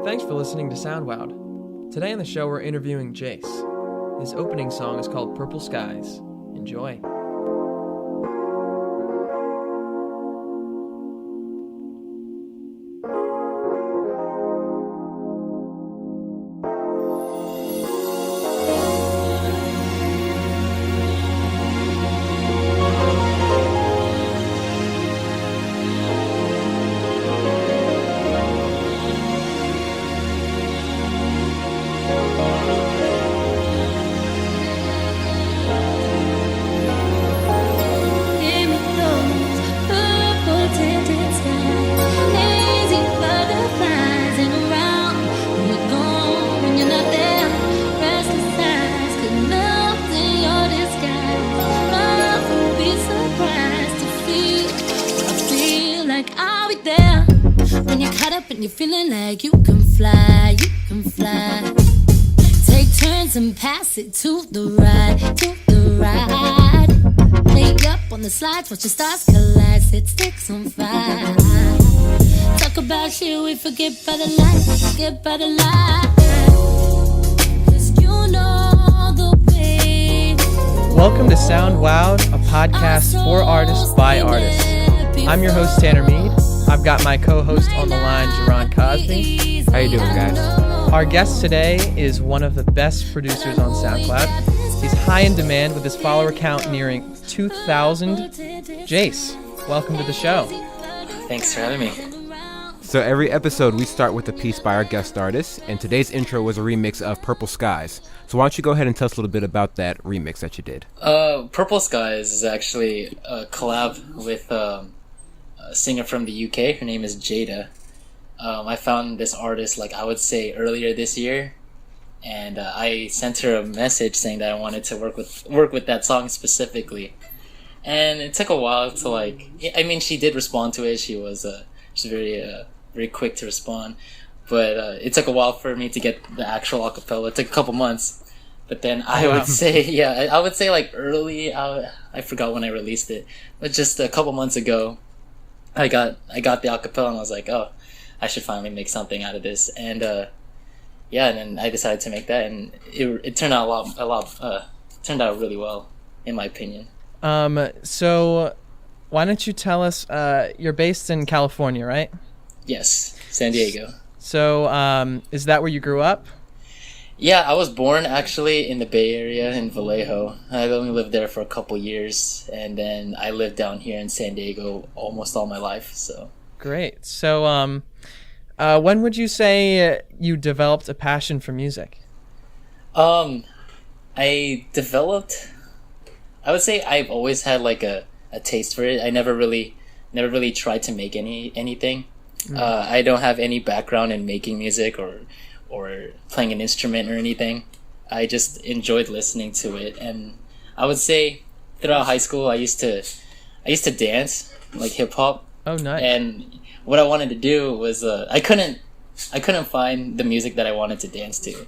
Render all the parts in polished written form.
Thanks for listening to SoundWow'd. Today on the show we're interviewing Jase. His opening song is called Purple Skies. Enjoy. You're feeling like you can fly, Take turns and pass it to the right, Lay up on the slides, watch the stars collide, set sticks on fire. Talk about you, we forget by the light, 'cause you know the way. Welcome to SoundWow'd, a podcast for artists by artists. I'm your host, Tanner Mead. I've got my co-host on the line, Jerron Cosby. How you doing, guys? Our guest today is one of the best producers on SoundCloud. He's high in demand with his follower count nearing 2,000. Jase, welcome to the show. Thanks for having me. So every episode we start with a piece by our guest artist, and today's intro was a remix of Purple Skies. So why don't you go ahead and tell us a little bit about that remix that you did? Purple Skies is actually a collab with a singer from the UK. Her name is Jada. I found this artist, I would say earlier this year, and I sent her a message saying that I wanted to work with that song specifically. And it took a while to she did respond to it. She's very quick to respond, but it took a while for me to get the actual acapella. It took a couple months, but then I would say early. I forgot when I released it, but just a couple months ago, I got the acapella and I was like, oh, I should finally make something out of this. And and then I decided to make that, and it turned out turned out really well, in my opinion. So why don't you tell us, you're based in California, right? Yes, San Diego. So is that where you grew up? Yeah, I was born actually in the Bay Area in Vallejo. I only lived there for a couple years, and then I lived down here in San Diego almost all my life. So great. So when would you say you developed a passion for music? I would say I've always had a taste for it. I never really tried to make anything. I don't have any background in making music or playing an instrument or anything. I just enjoyed listening to it, and I would say throughout high school I used to dance hip hop. Oh, nice. And what I wanted to do was I couldn't find the music that I wanted to dance to,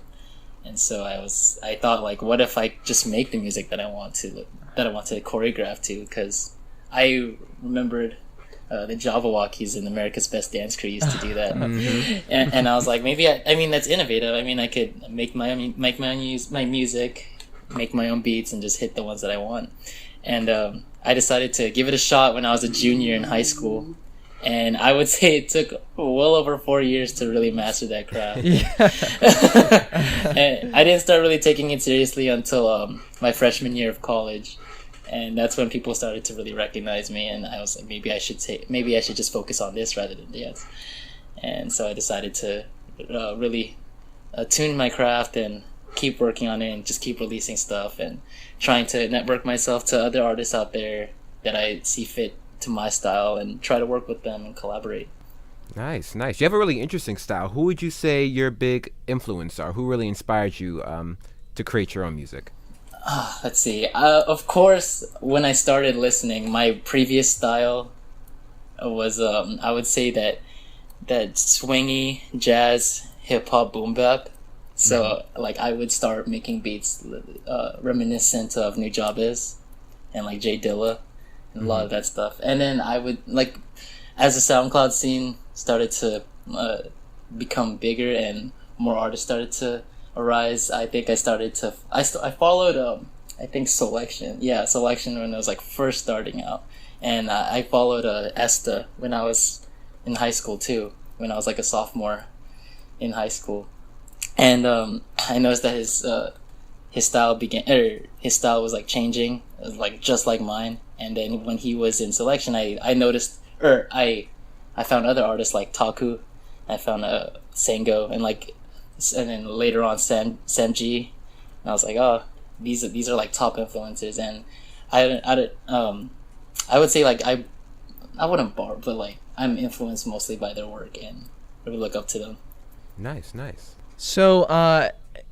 and so I thought what if I just make the music that I want to choreograph to, because I remembered the Jabberwockies in America's Best Dance Crew used to do that. Mm-hmm. And I was like, maybe that's innovative. I could make my own music, make my own beats, and just hit the ones that I want. And I decided to give it a shot when I was a junior in high school. And I would say it took well over 4 years to really master that craft. Yeah. And I didn't start really taking it seriously until my freshman year of college. And that's when people started to really recognize me, and I was like, maybe I should just focus on this rather than dance. And so I decided to really tune my craft and keep working on it, and just keep releasing stuff and trying to network myself to other artists out there that I see fit to my style, and try to work with them and collaborate. Nice. You have a really interesting style. Who would you say your big influence are? Who really inspired you to create your own music? Let's see. Of course, when I started listening, my previous style was I would say that swingy jazz hip hop boom bap. So I would start making beats reminiscent of New Jabez and J Dilla and a lot of that stuff. And then I would as the SoundCloud scene started to become bigger and more artists started to arise, I think I started to I followed I think Selection when I was like first starting out, and I followed Esta when I was in high school too, when I was like a sophomore in high school, and I noticed that his style was like changing, like just like mine. And then when he was in Selection, I noticed, I found other artists like Taku, I found Sango, and then later on Samji, and I was like, oh, these are like top influencers, and I would say like I wouldn't borrow, but like I'm influenced mostly by their work and really look up to them. Nice. So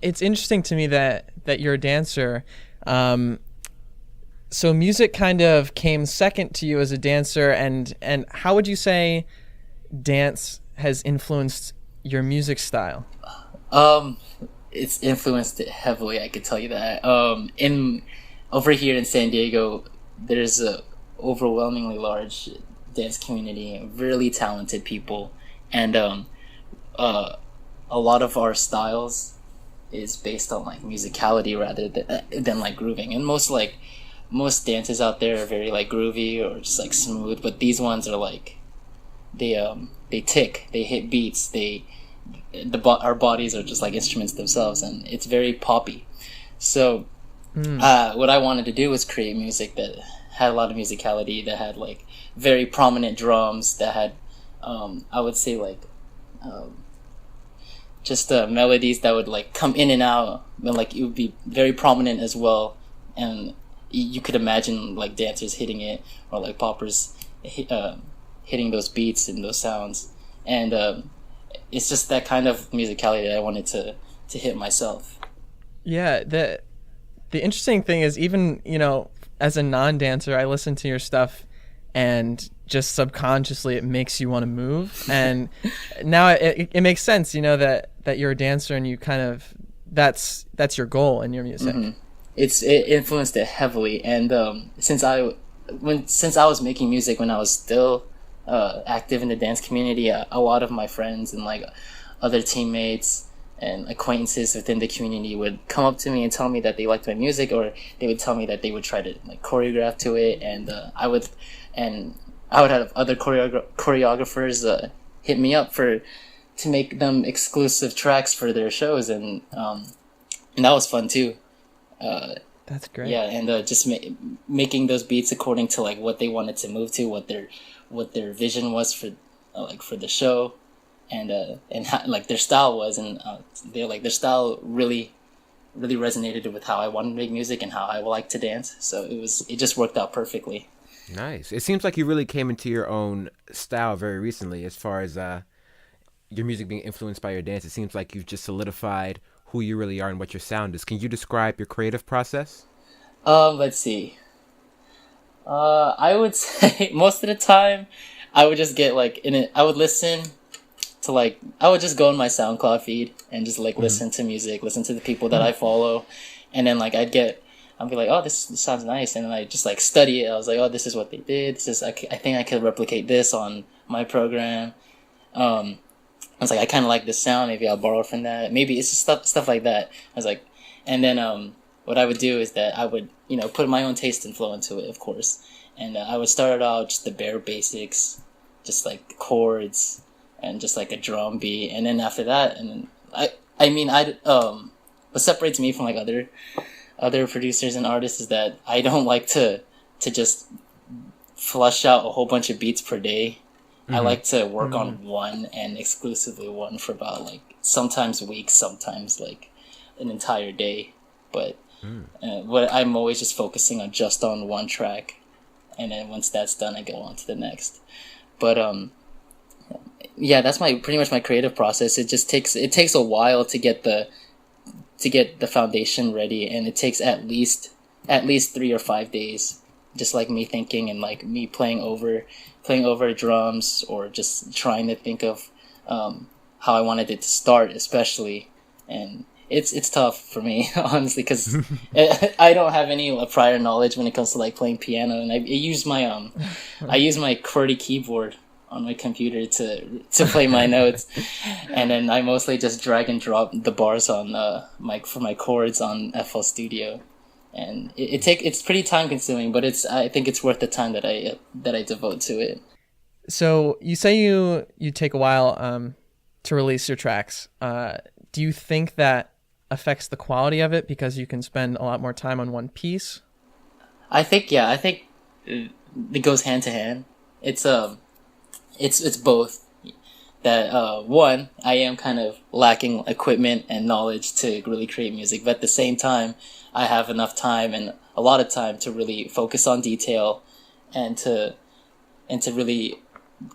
it's interesting to me that you're a dancer. So music kind of came second to you as a dancer, and how would you say dance has influenced your music style? It's influenced it heavily, I could tell you that. Over here in San Diego, there's a overwhelmingly large dance community, really talented people, and a lot of our styles is based on like musicality rather than like grooving. And most dances out there are very like groovy or just like smooth, but these ones are like they tick, they hit beats, our bodies are just like instruments themselves, and it's very poppy. So what I wanted to do was create music that had a lot of musicality, that had like very prominent drums, that had I would say like just melodies that would like come in and out, but like it would be very prominent as well, and you could imagine like dancers hitting it, or like poppers hitting those beats and those sounds, and it's just that kind of musicality that I wanted to hit myself. Yeah, the interesting thing is, even, you know, as a non-dancer, I listen to your stuff and just subconsciously it makes you want to move. And now it makes sense, you know, that you're a dancer and you kind of, that's your goal in your music. Mm-hmm. It influenced it heavily. And since I was making music when I was still active in the dance community, a lot of my friends and like other teammates and acquaintances within the community would come up to me and tell me that they liked my music, or they would tell me that they would try to like choreograph to it, and I would have other choreographers hit me up to make them exclusive tracks for their shows, and that was fun too. That's great. Yeah, and just making those beats according to like what they wanted to move to, what their vision was for the show, and how, like their style was, and their style really resonated with how I wanted to make music and how I like to dance. So it just worked out perfectly. Nice. It seems like you really came into your own style very recently, as far as your music being influenced by your dance. It seems like you've just solidified who you really are and what your sound is. Can you describe your creative process? Let's see. I would say most of the time I would just get like I would listen to like, I would just go on my SoundCloud feed and just like listen to music, listen to the people that I follow, and then like I'd be like, oh, this sounds nice, and then I just like study it. I was like, oh, this is what they did. I think I could replicate this on my program. I was like, I kind of like this sound. Maybe I'll borrow from that. Maybe it's just stuff like that. I was like, and then what I would do is that I would, you know, put my own taste and flow into it, of course. And I would start out just the bare basics, just like chords and just like a drum beat. And then after that, and then what separates me from like other producers and artists is that I don't like to just flush out a whole bunch of beats per day. I like to work on one, and exclusively one, for about like sometimes weeks, sometimes like an entire day. But what I'm always just focusing on one track, and then once that's done, I go on to the next. But yeah, that's pretty much my creative process. It takes a while to get the foundation ready, and it takes at least 3 or 5 days, just like me thinking and like me playing over drums, or just trying to think of how I wanted it to start, especially. And it's tough for me, honestly, because I don't have any prior knowledge when it comes to like playing piano, and I use my QWERTY keyboard on my computer to play my notes, and then I mostly just drag and drop the bars on for my chords on FL Studio, and it's pretty time consuming, but I think it's worth the time that I devote to it. So you say you take a while to release your tracks. Do you think that affects the quality of it because you can spend a lot more time on one piece? I think it goes hand to hand. It's both. That one, I am kind of lacking equipment and knowledge to really create music, but at the same time, I have enough time and a lot of time to really focus on detail and to really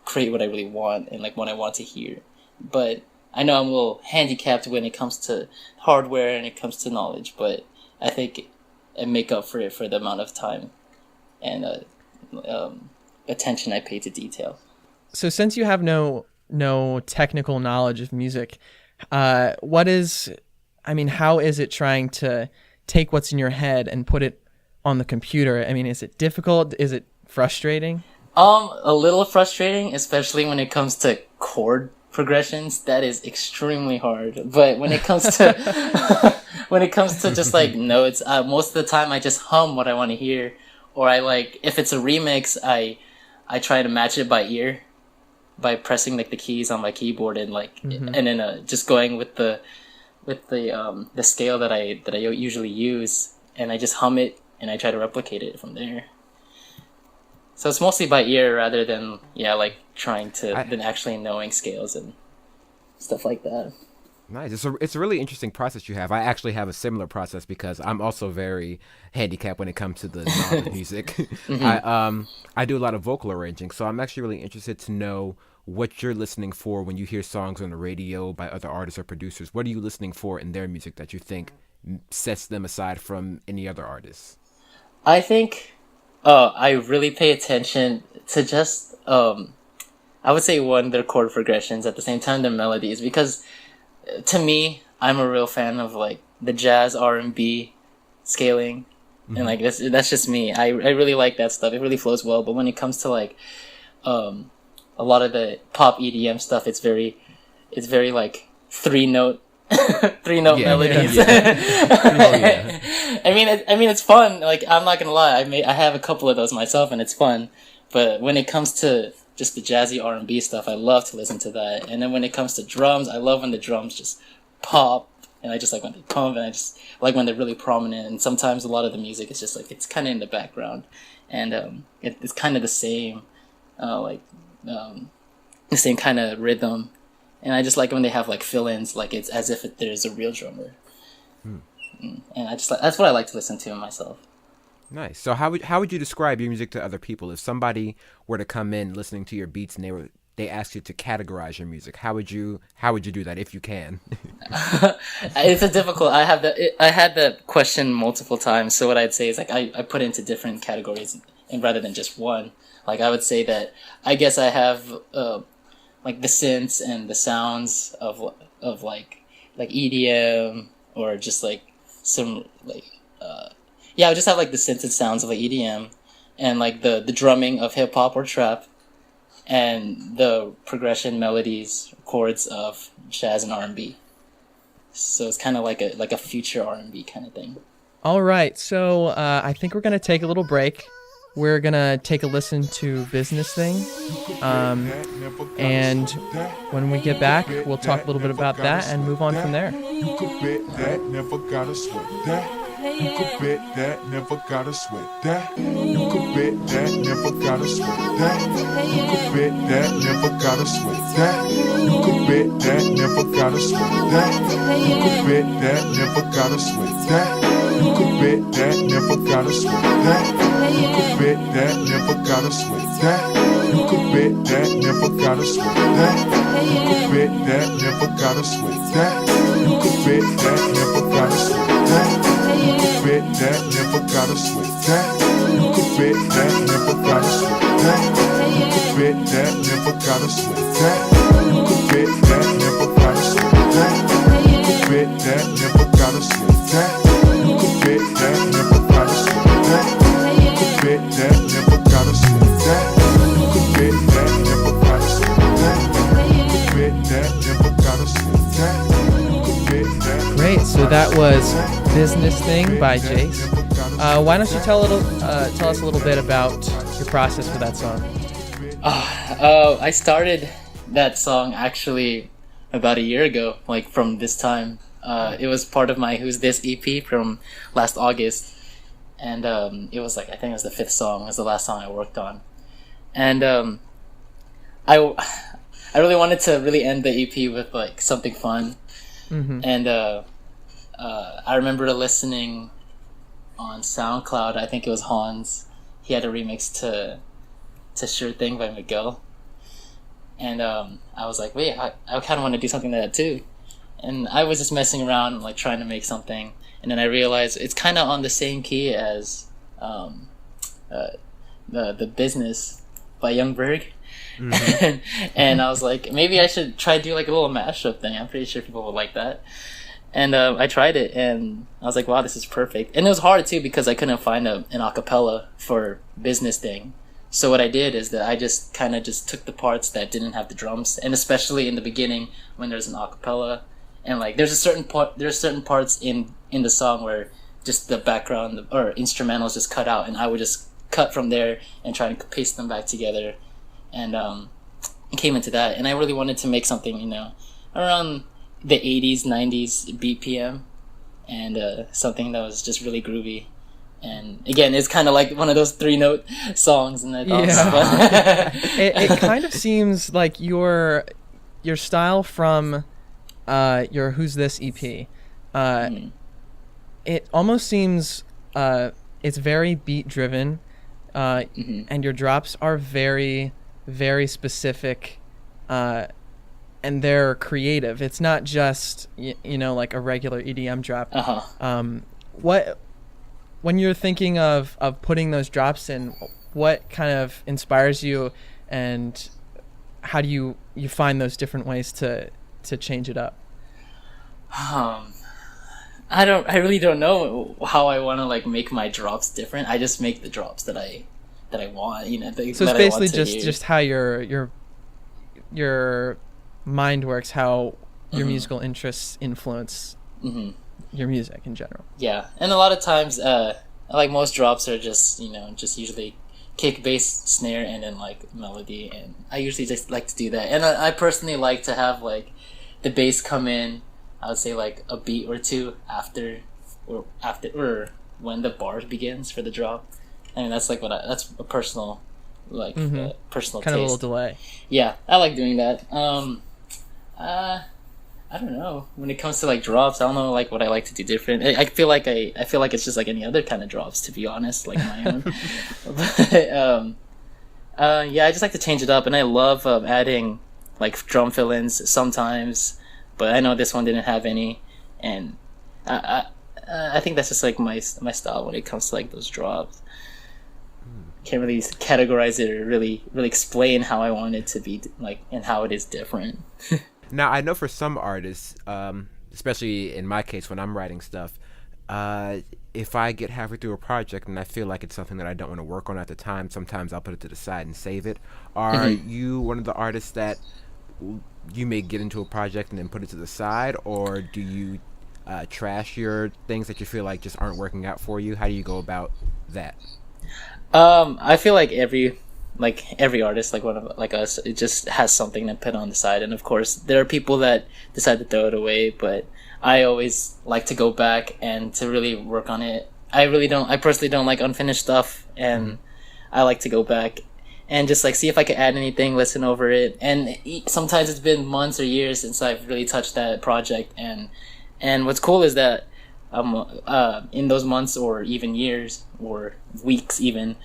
create what I really want and like what I want to hear. But I know I'm a little handicapped when it comes to hardware and it comes to knowledge, but I think I make up for it for the amount of time and attention I pay to detail. So since you have no technical knowledge of music, how is it trying to take what's in your head and put it on the computer? I mean, is it difficult? Is it frustrating? A little frustrating, especially when it comes to chord progressions. That is extremely hard. But when it comes to just like notes, most of the time I just hum what I want to hear, or if it's a remix, I try to match it by ear by pressing like the keys on my keyboard and and then just going with the scale that I usually use, and I just hum it and I try to replicate it from there. So it's mostly by ear rather than than actually knowing scales and stuff like that. Nice. It's a really interesting process you have. I actually have a similar process because I'm also very handicapped when it comes to the knowledge of music. Mm-hmm. I do a lot of vocal arranging, so I'm actually really interested to know what you're listening for when you hear songs on the radio by other artists or producers. What are you listening for in their music that you think sets them aside from any other artists? I think I really pay attention to just I would say their chord progressions, at the same time their melodies, because to me, I'm a real fan of like the jazz R&B scaling, and like that's just me. I really like that stuff. It really flows well. But when it comes to like a lot of the pop EDM stuff, it's very like three note melodies. Yeah. I mean it's fun. Like, I'm not gonna lie, I have a couple of those myself, and it's fun. But when it comes to just the jazzy R&B stuff, I love to listen to that. And then when it comes to drums, I love when the drums just pop, and I just like when they pump, and I just like when they're really prominent. And sometimes a lot of the music is just like, it's kind of in the background, and it's kind of the same, the same kind of rhythm. And I just like when they have like fill-ins, like it's as if there's a real drummer. And that's what I like to listen to myself. Nice. So how would you describe your music to other people? If somebody were to come in listening to your beats and they asked you to categorize your music, how would you do that if you can? It's a difficult. I had that question multiple times. So what I'd say is like I put it into different categories, and rather than just one. Like, I would say that I guess I have like the synths and the sounds of like EDM, or just like some like I would just have like the synths and sounds of like EDM, and like the drumming of hip hop or trap, and the progression melodies, chords of jazz and R&B. So it's kind of like a future R&B kind of thing. All right, so I think we're gonna take a little break. We're gonna take a listen to Business Thing, and when we get back, we'll talk a little bit about that and move on from there. You could bet that, never gotta sweat that. You could bet that, never gotta sweat that. You could bet that, never gotta sweat that. You could bet that, never gotta sweat that. You could bet that, never gotta sweat that. You could bet that, never gotta sweat that. You could bet that, never gotta sweat that. You could bet that, never gotta sweat that. You could bet that, never gotta sweat that. You could bet that, never gotta sweat that. You could bet that, never gotta sweat that. You could bet that, never gotta sweat that. You could bet that, never gotta sweat that. You could bet that, never gotta sweat that. You could bet that, never gotta sweat that. You could bet that, never gotta sweat that. You could bet that, never gotta sweat that. You could bet that, never gotta sweat that. You could bet that, never gotta sweat that. that was "Business Thing" by Jase. Why don't you tell us a little bit about your process for that song? I started that song actually about a year ago, like from this time. It was part of my "Who's This" EP from last August, and it was like, I think it was the 5th song. It was the last song I worked on, and I really wanted to really end the EP with like something fun. Mm-hmm. And I remember listening on SoundCloud. I think it was Hans. He had a remix to "Sure Thing" by Miguel, and I was like, wait, I kind of want to do something like that too. And I was just messing around, like trying to make something, and then I realized it's kind of on the same key as the Business by Youngberg. Mm-hmm. And I was like, maybe I should try to do like a little mashup thing. I'm pretty sure people would like that. And I tried it, and I was like, wow, this is perfect. And it was hard too because I couldn't find an acapella for "Business Thing." So what I did is that I just kind of just took the parts that didn't have the drums, and especially in the beginning when there's an acapella, and like there's certain parts in the song where just the background or instrumentals just cut out, and I would just cut from there and try to paste them back together. And it came into that, and I really wanted to make something, around the 80s, 90s BPM, and something that was just really groovy. And again, it's kind of like one of those 3-note songs, and I thought, it kind of seems like your style from your "Who's This" EP. It almost seems it's very beat driven, and your drops are very, very specific, and they're creative. It's not just like a regular EDM drop. When you're thinking of putting those drops in, what kind of inspires you, and how do you find those different ways to change it up? I really don't know how I want to like make my drops different. I just make the drops that I want, So it's basically just how your mind works, how your musical interests influence your music in general. Yeah, and a lot of times, like most drops are just just usually kick, bass, snare, and then like melody, and I usually just like to do that. And I personally like to have like the bass come in, I would say like a beat or two after when the bar begins for the drop. I mean, that's like that's a personal personal kind taste. of a little delay. Yeah, I like doing that. I don't know. When it comes to like drops, I don't know like what I like to do different. I feel like it's just like any other kind of drops, to be honest, like my own. But yeah, I just like to change it up, and I love adding like drum fill-ins sometimes. But I know this one didn't have any, and I think that's just like my style when it comes to like those drops. Can't really categorize it or really explain how I want it to be like and how it is different. Now, I know for some artists, especially in my case when I'm writing stuff, if I get halfway through a project and I feel like it's something that I don't want to work on at the time, sometimes I'll put it to the side and save it. Are you one of the artists that you may get into a project and then put it to the side, or do you trash your things that you feel like just aren't working out for you? How do you go about that? I feel like every artist, like one of like us, it just has something to put on the side, and of course there are people that decide to throw it away, but I always like to go back and to really work on it. I personally don't like unfinished stuff, and I like to go back and just like see if I can add anything, listen over it, and sometimes it's been months or years since I've really touched that project, and what's cool is that in those months or even years or weeks even,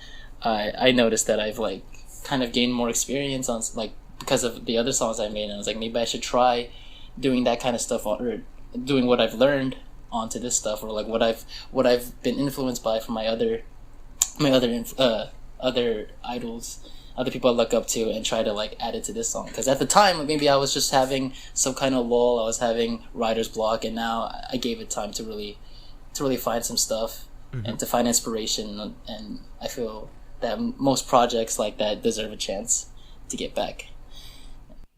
I noticed that I've like kind of gained more experience on like because of the other songs I made, and I was like, maybe I should try doing that kind of stuff or doing what I've learned onto this stuff, or like what I've been influenced by from my other idols, other people I look up to, and try to like add it to this song. Because at the time maybe I was just having some kind of lull, I was having writer's block, and now I gave it time to really find some stuff and to find inspiration, and I feel that most projects like that deserve a chance to get back.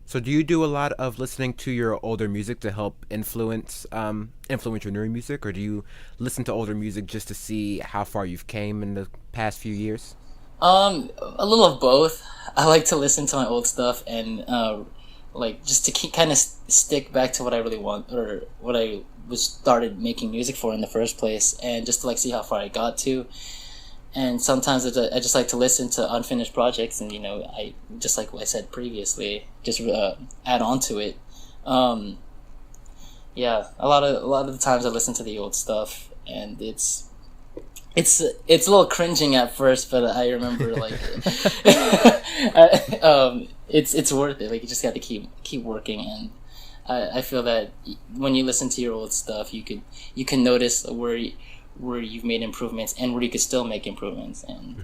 So do you do a lot of listening to your older music to help influence your newer music, or do you listen to older music just to see how far you've came in the past few years? A little of both. I like to listen to my old stuff and like just to keep kind of stick back to what I really want, or what I was started making music for in the first place, and just to like see how far I got to. And sometimes I just like to listen to unfinished projects, and I just like what I said previously, just add on to it. Yeah, a lot of the times I listen to the old stuff, and it's a little cringing at first, but I remember like it's worth it. Like you just got to keep working, and I feel that when you listen to your old stuff, you can notice where you've made improvements and where you could still make improvements, and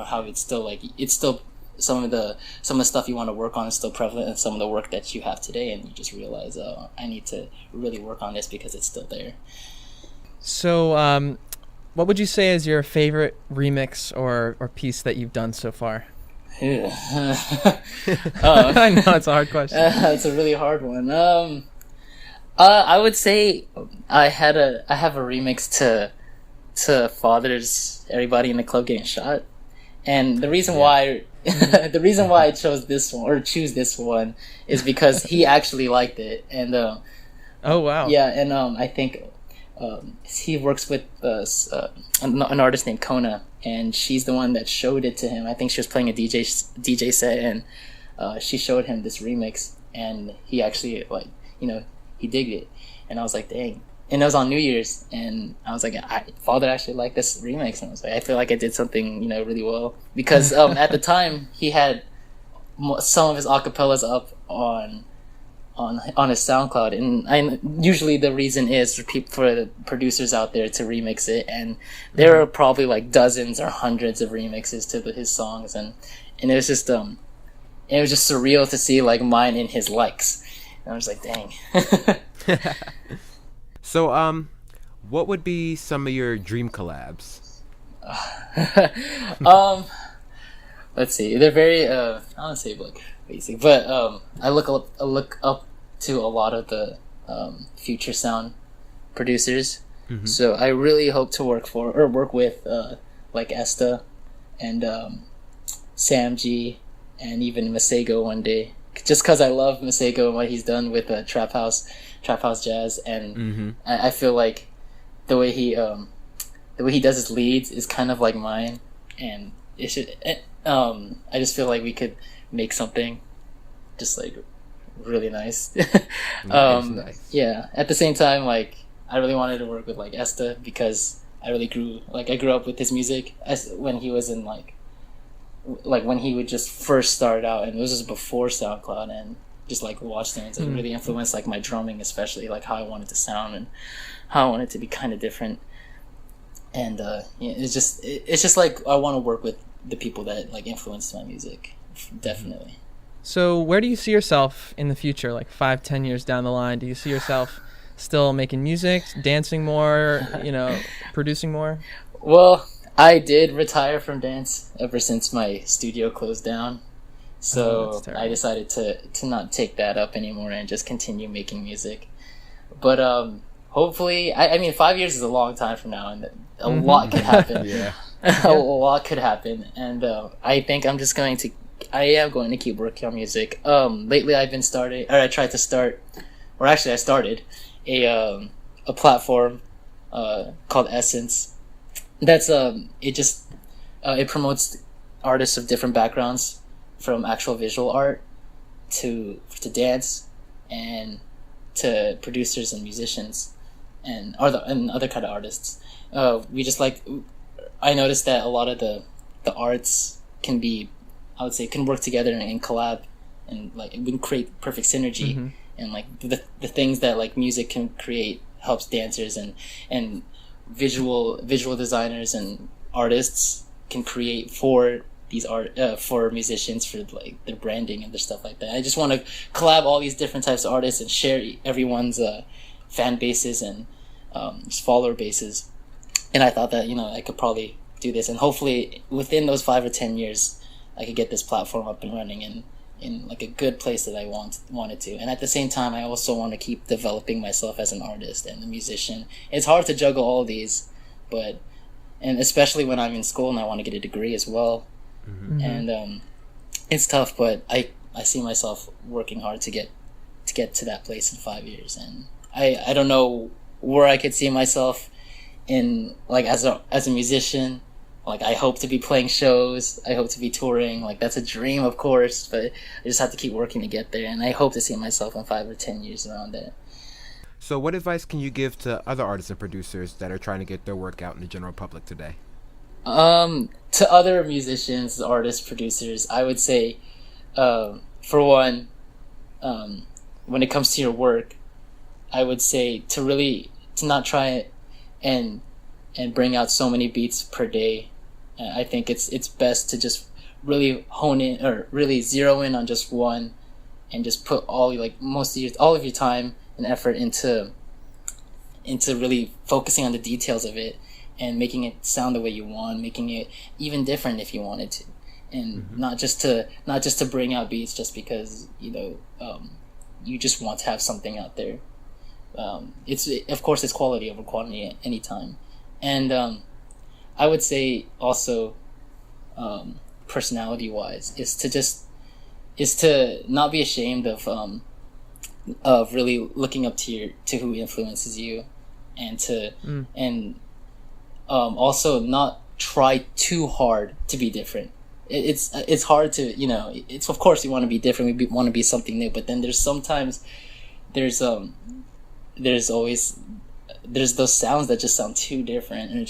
how it's still some of the stuff you want to work on is still prevalent in some of the work that you have today, and you just realize, oh, I need to really work on this because it's still there. So what would you say is your favorite remix or piece that you've done so far? I know it's a hard question. It's a really hard one. I would say I have a remix to Father's "Everybody in the Club Getting Shot," and the reason why I chose this one or choose this one is because he actually liked it, and oh wow, yeah, and I think he works with an artist named Kona, and she's the one that showed it to him. I think she was playing a DJ set, and she showed him this remix, and he actually he digged it, and I was like, dang. And it was on New Year's, and I was like, Father actually liked this remix, and I was like, I feel like I did something really well, because at the time he had some of his acapellas up on his SoundCloud, and usually the reason is for the producers out there to remix it, and there are probably like dozens or hundreds of remixes to his songs, and it was just surreal to see like mine in his likes, and I was like, dang. So what would be some of your dream collabs? Let's see, they're very I don't want to say like basic, but I look up to a lot of the future sound producers. So I really hope to work with like Esta and Sam G and even Masego one day, just because I love Masego and what he's done with trap house jazz, and I feel like the way he does his leads is kind of like mine, and it should. I just feel like we could make something just like really nice. Nice. Yeah. At the same time, like I really wanted to work with like Esta, because I grew up with his music when he was in like when he would just first start out, and it was just before SoundCloud, and just like watched him, it really influenced like my drumming, especially like how I wanted to sound and how I wanted to be kind of different. And it's just like I want to work with the people that like influenced my music, definitely. So where do you see yourself in the future, like 5-10 years down the line? Do you see yourself still making music, dancing more, producing more? Well, I did retire from dance ever since my studio closed down. So I decided to not take that up anymore and just continue making music. But hopefully, I mean, 5 years is a long time from now, and a lot could happen. Yeah. A lot could happen, and I think I am going to keep working on music. Lately I started a platform called Essence. That's it promotes artists of different backgrounds, from actual visual art to dance and to producers and musicians and other kind of artists. I noticed that a lot of the arts can work together and collab, and like it would create perfect synergy. And like the things that like music can create helps dancers and visual designers and artists can create for these for musicians, for like their branding and their stuff like that. I just want to collab all these different types of artists and share everyone's fan bases and just follower bases. And I thought that I could probably do this, and hopefully within those 5 or 10 years I could get this platform up and running, and in like a good place that I wanted to. And at the same time, I also want to keep developing myself as an artist and a musician. It's hard to juggle all these, and especially when I'm in school and I want to get a degree as well. Mm-hmm. And it's tough, but I see myself working hard to get to that place in 5 years. And I don't know where I could see myself in, like, as a musician. Like, I hope to be playing shows. I hope to be touring. Like, that's a dream, of course, but I just have to keep working to get there. And I hope to see myself in 5 or 10 years around that. So what advice can you give to other artists and producers that are trying to get their work out in the general public today? To other musicians, artists, producers, I would say, for one, when it comes to your work, I would say to not try and bring out so many beats per day. I think it's best to just really hone in, or really zero in on just one, and just put all of your time and effort into really focusing on the details of it and making it sound the way you want, making it even different if you wanted to, and not just to bring out beats just because you just want to have something out there. Of course it's quality over quantity at any time. And I would say also, personality wise, is to not be ashamed of really looking up to who influences you, and also not try too hard to be different. It's hard to, it's, of course you want to be different, we want to be something new, but then there's those sounds that just sound too different, and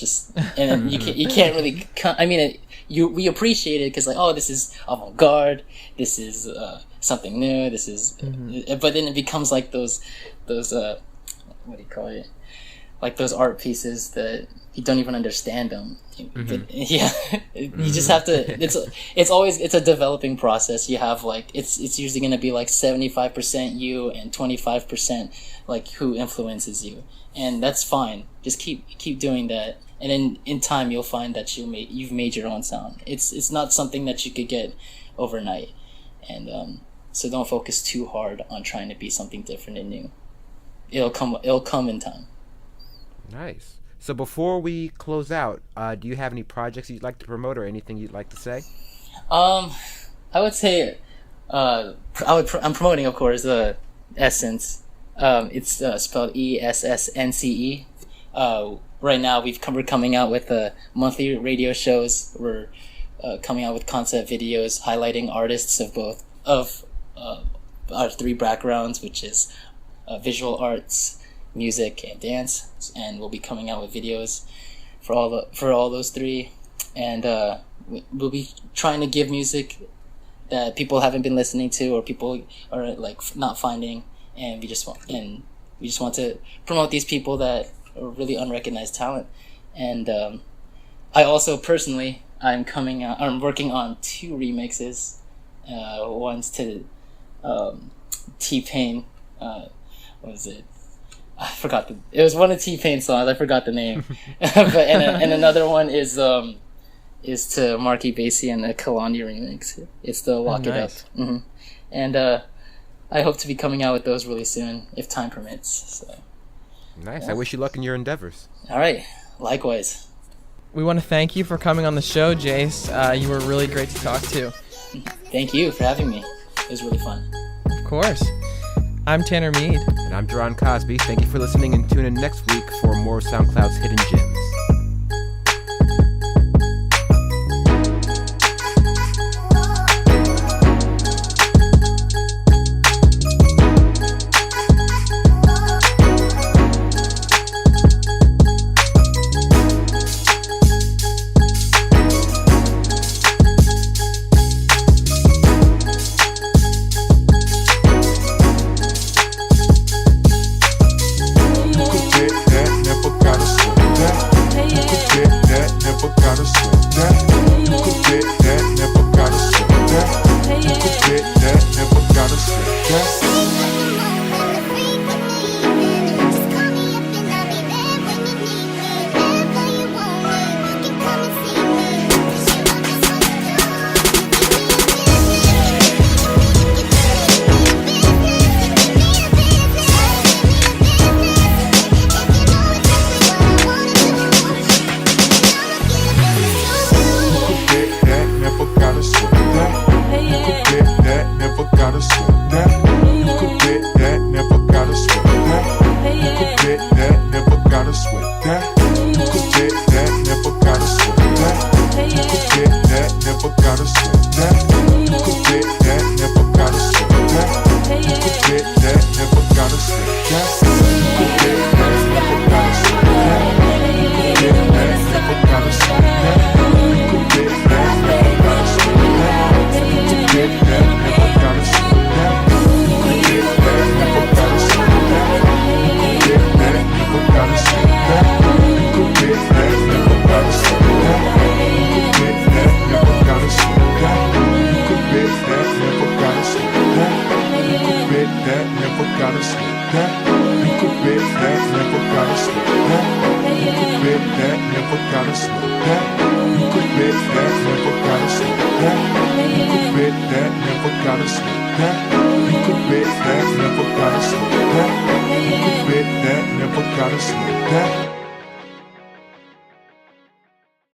you can't really, we appreciate it because, like, oh, this is avant-garde, this is something new, this is but then it becomes like those what do you call it, like those art pieces that you don't even understand them. But, yeah, you just have to. It's a developing process. You have, like, it's usually going to be like 75% you and 25% like who influences you, and that's fine. Just keep doing that, and then in time you'll find that you've made your own sound. It's not something that you could get overnight, and so don't focus too hard on trying to be something different and new. It'll come in time. Nice. So before we close out, do you have any projects you'd like to promote or anything you'd like to say? I would say, I'm promoting, of course, Essence. It's spelled ESSNCE. Right now we're coming out with monthly radio shows. We're coming out with concept videos highlighting artists of our three backgrounds, which is visual arts, music, and dance, and we'll be coming out with videos for all those three, and we'll be trying to give music that people haven't been listening to or people are, like, not finding, and we just want to promote these people that are really unrecognized talent. And I also personally, I'm working on 2 remixes. One's to T-Pain, what was it? I forgot it was one of T-Pain's songs. I forgot the name. and another one is to Marky Basie and the Kalani remix. It's the Lock It Up. Mm-hmm. And I hope to be coming out with those really soon, if time permits. So. Nice. Yeah. I wish you luck in your endeavors. All right. Likewise. We want to thank you for coming on the show, Jase. You were really great to talk to. Thank you for having me. It was really fun. Of course. I'm Tanner Mead. And I'm Jerron Cosby. Thank you for listening, and tune in next week for more SoundCloud's Hidden Gems. You could bet that, never gotta sweat that. sweat that. You could bet that, never gotta sweat that. You could bet that, never gotta sweat that. You could bet that, never gotta sweat that. You could bet that, never gotta sweat that.